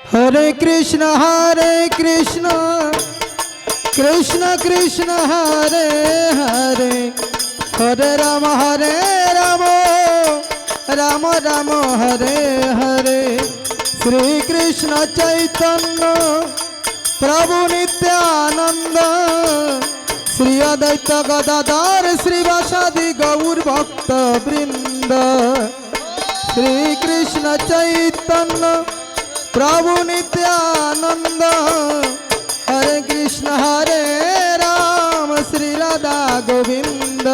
हरे कृष्ण कृष्ण कृष्ण हरे हरे हरे राम राम राम हरे हरे। श्री कृष्ण चैतन्य प्रभु नित्यानंद श्री अद्वैत गदाधर श्रीवासादि गौर भक्त वृंद। श्री कृष्ण चैतन्य प्रभु नित्यानंद हरे कृष्ण हरे राम श्री राधा गोविंद।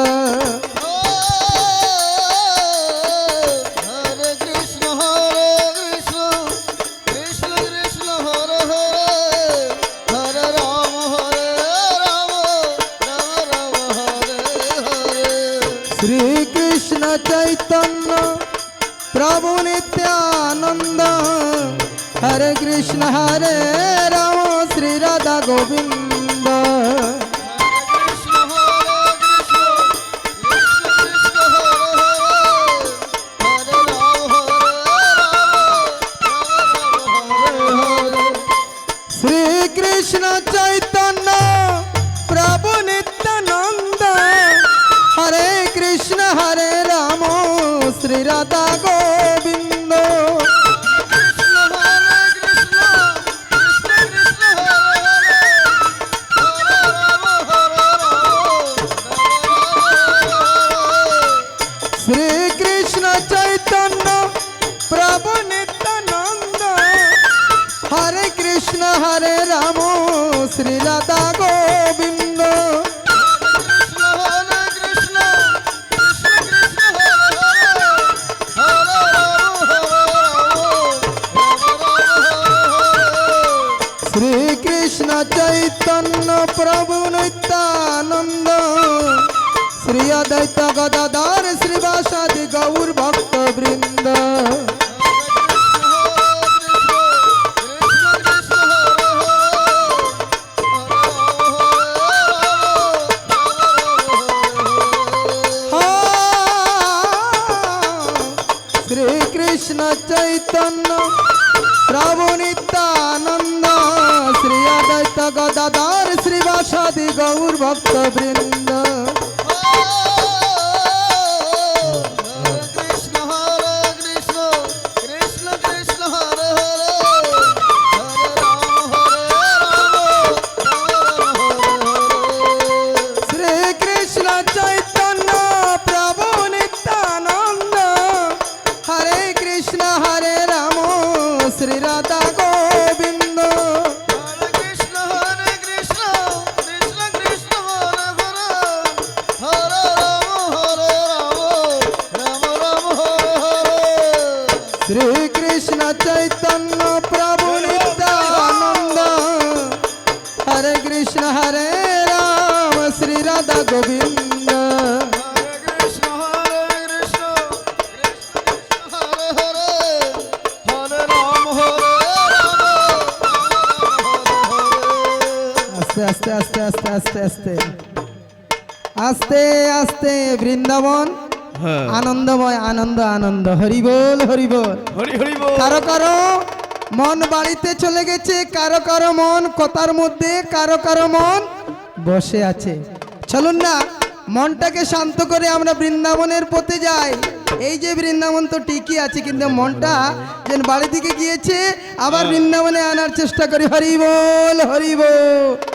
श्री कृष्ण चैतन्य प्रभु नित्यानंद हरे कृष्ण हरे राम श्री राधा गोविंद। श्री कृष्ण चैतन्य प्रभु नित्यानंद हरे कृष्ण हरे राम श्री राधा गोविंद। श्री कृष्ण चैतन्य प्रभु नित्यानंद हरे कृष्ण हरे राम श्री राधा गोविंद। श्री कृष्ण चैतन्य प्रभु नित्यानंद श्री अद्वैत गदाधर श्रीवासादि गौर भक्त वृंद। श्री कृष्ण चैतन्य प्रभु नित्यानंद श्री अद्वैत गदाधर श्रीवासादि गौर भक्त वृंद। श्री कृष्ण चैतन्य प्रभु नित्यानंद हरे कृष्ण हरे राम श्री राधा गोविंद। श्री कृष्ण चैतन्य प्रभु नित्यानंद हरे कृष्ण हरे राम श्री राधा गोविंद। आस्ते आस्ते आस्ते आस्ते आस्ते आस्ते आस्ते वृंदावन आनंदमय आनंद आनंद हरि बोल हरि बोल हरि हरि बोल। कारो कारो मन बाड़ीते चले गेছে, कारो कारो मन কথার মধ্যে, কারো কারো মন বসে আছে। চলুন না মনটাকে শান্ত করে আমরা বৃন্দাবনের পথে যাই। এই যে বৃন্দাবন তো ঠিকই আছে, কিন্তু মনটা যেন বাড়ি দিকে গিয়েছে, আবার বৃন্দাবনে আনার চেষ্টা করি। হরি বল হরি বল।